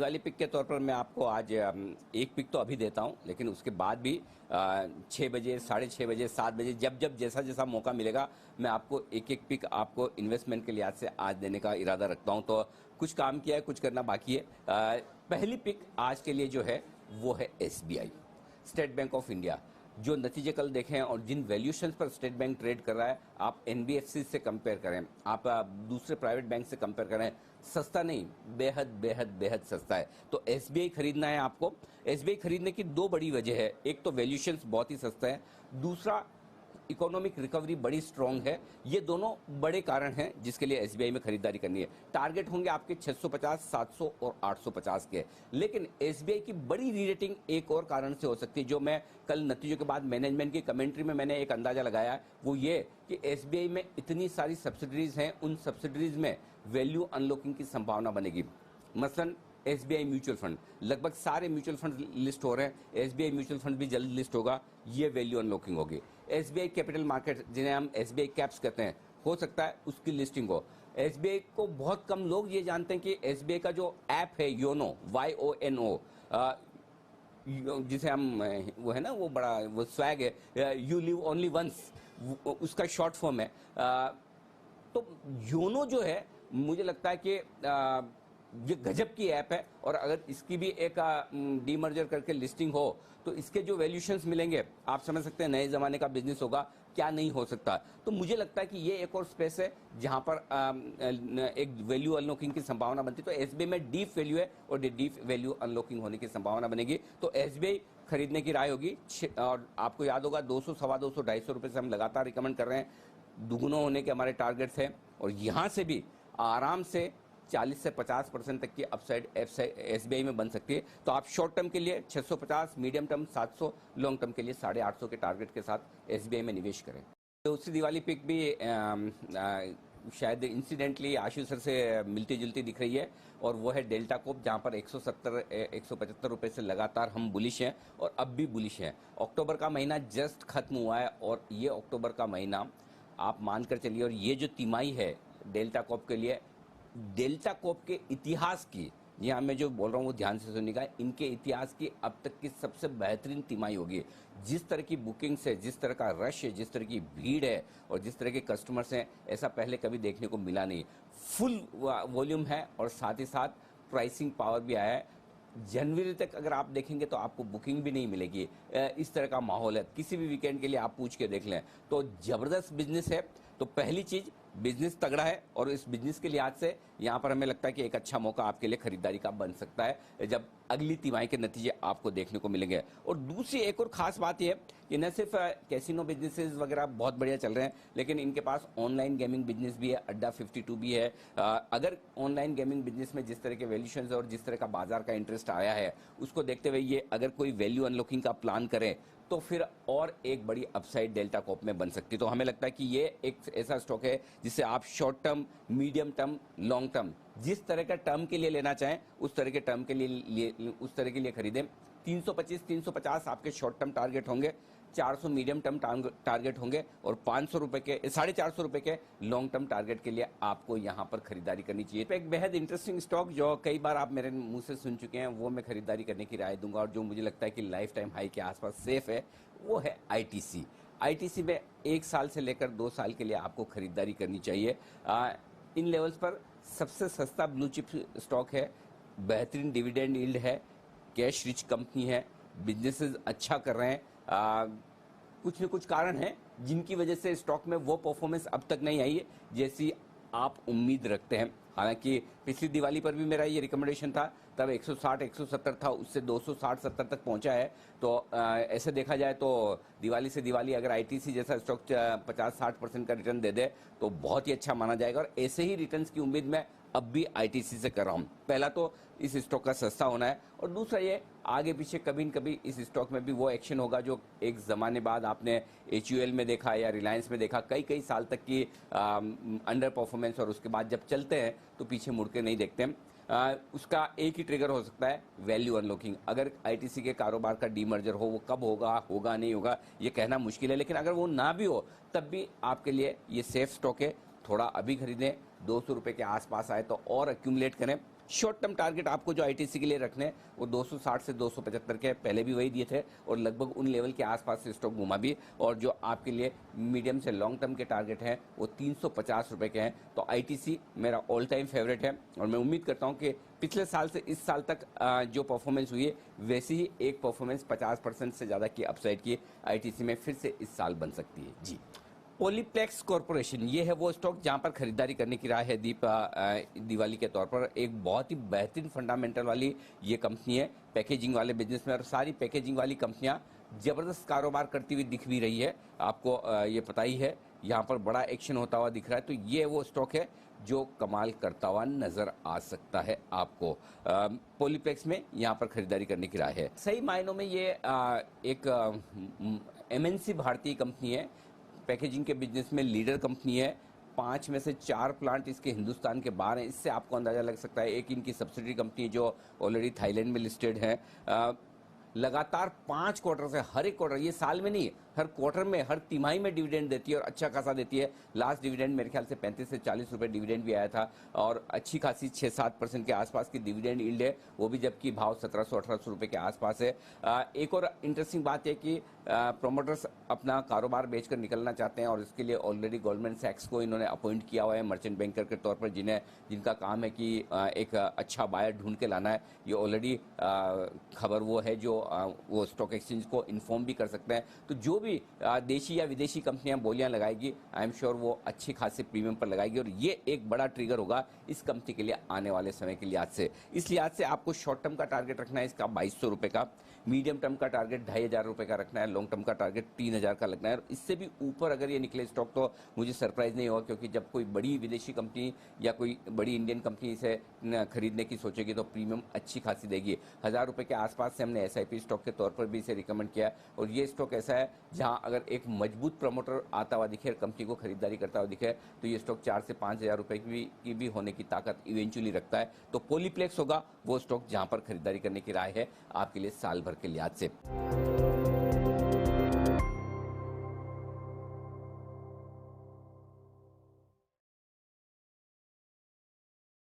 Diwali pick के तौर पर मैं आपको आज एक पिक तो अभी देता हूं, लेकिन उसके बाद भी 6 बजे, 6:30 बजे, 7 बजे जब जब जैसा जैसा मौका मिलेगा मैं आपको एक एक पिक आपको इन्वेस्टमेंट के लिहाज से आज देने का इरादा रखता हूं। तो कुछ काम किया है, कुछ करना बाकी है। पहली पिक आज के लिए जो है वो है SBI, state bank of India. जो नतीजे कल देखे हैं और जिन वैल्यूएशंस पर स्टेट बैंक ट्रेड कर रहा है, आप एनबीएफसी से कंपेयर करें, आप दूसरे प्राइवेट बैंक से कंपेयर करें, सस्ता नहीं, बेहद बेहद बेहद सस्ता है। तो एसबीआई खरीदना है आपको। एसबीआई खरीदने की दो बड़ी वजह है, एक तो वैल्यूएशंस बहुत ही सस्ता है, दूसरा इकोनॉमिक रिकवरी बड़ी स्ट्रांग है। ये दोनों बड़े कारण हैं जिसके लिए एसबीआई में खरीदारी करनी है। टारगेट होंगे आपके 650, 700 और 850 के। लेकिन एसबीआई की बड़ी रीरेटिंग एक और कारण से हो सकती है, जो मैं कल नतीजों के बाद मैनेजमेंट की कमेंट्री में मैंने एक अंदाजा लगाया है, वो ये कि एसबीआई में इतनी सारी सब्सिडरीज हैं, उन सब्सिडरीज में वैल्यू अनलॉकिंग की संभावना बनेगी। मसलन एसबीआई म्यूचुअल फंड, लगभग सारे म्यूचुअल फंड लिस्ट हो रहे हैं, एसबीआई म्यूचुअल फंड भी जल्द लिस्ट होगा, ये वैल्यू अनलॉकिंग होगी। एसबीआई कैपिटल मार्केट, जिन्हें हम एसबीआई कैप्स कहते हैं, हो सकता है उसकी लिस्टिंग हो। एसबीआई को बहुत कम लोग ये जानते हैं कि एसबीआई का जो ऐप है योनो, YONO, जिसे हम वो है ना, वो बड़ा वो स्वैग है, यू लिव ओनली वंस, उसका शॉर्ट फॉर्म है। तो योनो जो है, मुझे लगता है कि ये गजब की ऐप है, और अगर इसकी भी एक डीमर्जर करके लिस्टिंग हो तो इसके जो वैल्यूएशंस मिलेंगे, आप समझ सकते हैं नए जमाने का बिजनेस होगा, क्या नहीं हो सकता। तो मुझे लगता है कि ये एक और स्पेस है जहां पर एक वैल्यू अनलॉकिंग की संभावना बनती है। तो एसबीआई में डीप वैल्यू है और डीप वैल्यू अनलॉकिंग होने की संभावना बनेगी। तो एसबीआई खरीदने की राय होगी। और आपको याद होगा 200, सवा 200, 250 रुपए से हम लगातार रिकमेंड कर रहे हैं, दुगुना होने के हमारे टारगेट्स हैं, और यहां से भी आराम से 40 से 50% तक की अपसाइड एसबीआई में बन सकती है। तो आप शॉर्ट टर्म के लिए 650, मीडियम टर्म 700, लॉन्ग टर्म के लिए 850 के टारगेट के साथ एसबीआई में निवेश करें। तो उसकी दिवाली पिक भी शायद इंसिडेंटली आशीष सर से मिलती जुलती दिख रही है, और वो है डेल्टा कॉप, जहां पर 170, 175 रुपए से लगातार हम बुलिश हैं और अब भी बुलिश हैं। अक्टूबर का महीना जस्ट खत्म हुआ है, और ये अक्टूबर का महीना आप मानकर चलिए, और ये जो तिमाही है डेल्टा कॉप के लिए, डेल्टा कॉप के इतिहास की, यहाँ मैं जो बोल रहा हूँ वो ध्यान से सुनिएगा, इनके इतिहास की अब तक की सबसे बेहतरीन तिमाही होगी। जिस तरह की बुकिंग्स है, जिस तरह का रश है, जिस तरह की भीड़ है और जिस तरह के कस्टमर्स हैं, ऐसा पहले कभी देखने को मिला नहीं। फुल वॉल्यूम है और साथ ही साथ प्राइसिंग पावर भी आया है। जनवरी तक अगर आप देखेंगे तो आपको बुकिंग भी नहीं मिलेगी, इस तरह का माहौल है। किसी भी वीकेंड के लिए आप पूछ के देख लें, तो जबरदस्त बिजनेस है। तो पहली चीज, बिजनेस तगड़ा है, और इस बिजनेस के लिहाज से यहाँ पर हमें लगता है कि एक अच्छा मौका आपके लिए खरीदारी का बन सकता है, जब अगली तिमाही के नतीजे आपको देखने को मिलेंगे। और दूसरी एक और खास बात यह है कि न सिर्फ कैसीनो बिजनेसेस वगैरह बहुत बढ़िया चल रहे हैं, लेकिन इनके पास ऑनलाइन गेमिंग बिजनेस भी है, अड्डा 52 भी है। अगर ऑनलाइन गेमिंग बिजनेस में जिस तरह के वैल्यूएशंस और जिस तरह का बाजार का इंटरेस्ट आया है, उसको देखते हुए ये अगर कोई वैल्यू अनलॉकिंग का प्लान करें तो फिर और एक बड़ी अपसाइड डेल्टा कॉप में बन सकती है। तो हमें लगता है कि ये एक ऐसा स्टॉक है जिसे आप short term, medium term, long term, जिस तरह का टर्म के लिए लेना चाहें उस तरह के टर्म के लिए खरीदें। 325, 350 आपके शॉर्ट टर्म टारगेट होंगे, 400 मीडियम टर्म टारगेट होंगे, और 500 रुपए के, 450 रुपए के लॉन्ग टर्म टारगेट के लिए आपको यहां पर खरीदारी करनी चाहिए। तो एक बेहद इंटरेस्टिंग स्टॉक जो कई बार आप मेरे मुंह से सुन चुके हैं, वो मैं खरीदारी करने की राय दूंगा, और जो मुझे लगता है कि लाइफ टाइम हाई के आसपास सेफ है, वो है आईटीसी। आईटीसी में 1 साल से लेकर 2 साल के लिए आपको खरीदारी करनी चाहिए। इन लेवल्स पर सबसे सस्ता ब्लू चिप स्टॉक है, बेहतरीन डिविडेंड यील्ड है, कैश रिच कंपनी है, बिजनेसेस अच्छा कर रहे हैं। कुछ न कुछ कारण हैं जिनकी वजह से स्टॉक में वो परफॉर्मेंस अब तक नहीं आई है जैसी आप उम्मीद रखते हैं। हालांकि पिछली दिवाली पर भी मेरा ये रिकमेंडेशन था, तब 160, 170 था, उससे 260-70 तक पहुंचा है। तो ऐसे देखा जाए तो दिवाली से दिवाली अगर आईटीसी जैसा स्टॉक 50-60% का रिटर्न दे दे तो बहुत ही अच्छा माना जाएगा, और ऐसे ही रिटर्न्स की उम्मीद मैं अब भी आईटीसी से कर रहा हूं। पहला तो इस स्टॉक का सस्ता होना है, और दूसरा ये आगे पीछे कभी न कभी इस स्टॉक में भी वो एक्शन होगा जो एक जमाने बाद आपने एचयूएल में देखा या रिलायंस में देखा, कई साल तक की अंडर परफॉर्मेंस, और उसके बाद जब चलते हैं तो पीछे मुड़ के नहीं देखते हैं। उसका एक ही ट्रिगर हो सकता है, वैल्यू अनलॉकिंग। अगर आईटीसी के कारोबार का डीमर्जर हो, वो कब होगा नहीं होगा ये कहना मुश्किल है, लेकिन अगर वो ना भी हो तब भी आपके लिए ये सेफ स्टॉक है। थोड़ा अभी खरीदें, 200 रुपए के आसपास आए तो और एक्यूमुलेट करें। शॉर्ट टर्म टारगेट आपको जो आईटीसी के लिए रखने हैं वो 260 से 275 के, पहले भी वही दिए थे और लगभग उन लेवल के आसपास से स्टॉक घुमा भी। और जो आपके लिए मीडियम से लॉन्ग टर्म के टारगेट हैं वो 350 रुपए के हैं। तो आईटीसी मेरा ऑल टाइम फेवरेट है और मैं उम्मीद करता हूं कि पिछले साल से इस साल तक जो परफॉर्मेंस हुई है वैसी ही एक परफॉर्मेंस 50% से ज़्यादा की अपसाइड की आईटीसी में फिर से इस साल बन सकती है। जी, पॉलीप्लेक्स कॉरपोरेशन ये है वो स्टॉक जहां पर खरीदारी करने की राय है दिवाली के तौर पर। एक बहुत ही बेहतरीन फंडामेंटल वाली ये कंपनी है पैकेजिंग वाले बिजनेस में, और सारी पैकेजिंग वाली कंपनियां जबरदस्त कारोबार करती हुई दिख भी रही है, आपको ये पता ही है। यहाँ पर बड़ा एक्शन होता हुआ दिख रहा है, तो ये वो स्टॉक है जो कमाल करता हुआ नजर आ सकता है आपको। पॉलीप्लेक्स में यहाँ पर खरीदारी करने की राय है। सही मायनों में ये एक एमएनसी भारतीय कंपनी है, पैकेजिंग के बिजनेस में लीडर कंपनी है। 5 में से 4 प्लांट इसके हिंदुस्तान के बाहर हैं, इससे आपको अंदाजा लग सकता है। एक इनकी सब्सिडरी कंपनी जो ऑलरेडी थाईलैंड में लिस्टेड है। लगातार 5 क्वार्टर से, हर एक क्वार्टर, ये साल में नहीं, हर क्वार्टर में, हर तिमाही में डिविडेंड देती है और अच्छा खासा देती है। लास्ट डिविडेंड मेरे ख्याल से 35 से 40 रुपए डिविडेंड भी आया था और अच्छी खासी 6-7% के आसपास की डिविडेंड यील्ड है, वो भी जबकि भाव 1700-1800 रुपए के आसपास है। एक और इंटरेस्टिंग बात है कि प्रोमोटर्स अपना कारोबार बेचकर निकलना चाहते हैं और इसके लिए ऑलरेडी गोल्डमैन सैक्स को इन्होंने अपॉइंट किया हुआ है मर्चेंट बैंकर के तौर पर, जिनका काम है कि एक अच्छा बायर ढूंढ के लाना है। ये ऑलरेडी खबर वो है जो वो स्टॉक एक्सचेंज को इन्फॉर्म भी कर सकते हैं। तो जो भी देशी या विदेशी कंपनियां बोलियां लगाएगी, आई एम श्योर वो अच्छी खासी प्रीमियम पर लगाएगी और ये एक बड़ा ट्रिगर होगा इस कंपनी के लिए आने वाले समय के लिहाज से। इस लिहाज से आपको शॉर्ट टर्म का टारगेट रखना है इसका 2200 रुपए का, मीडियम टर्म का टारगेट 2500 रुपए का रखना है, लॉन्ग टर्म का टारगेट 3000 का लगना है। और इससे भी ऊपर अगर ये निकले स्टॉक तो मुझे सरप्राइज नहीं होगा, क्योंकि जब कोई बड़ी विदेशी कंपनी या कोई बड़ी इंडियन कंपनी इसे खरीदने की सोचेगी तो प्रीमियम अच्छी खासी देगी। 1000 रुपए के आसपास से हमने एसआईपी स्टॉक के तौर पर भी इसे रिकमेंड किया है और ये स्टॉक ऐसा है जहां अगर एक मजबूत प्रमोटर आता हुआ दिखे, कंपनी को खरीदारी करता हुआ दिखे, तो ये स्टॉक 4 से 5000 रुपए की भी होने की ताकत इवेंचुअली रखता है। तो पॉलीप्लेक्स होगा वो स्टॉक जहां पर खरीदारी करने की राय है आपके लिए साल भर के लिहाज से।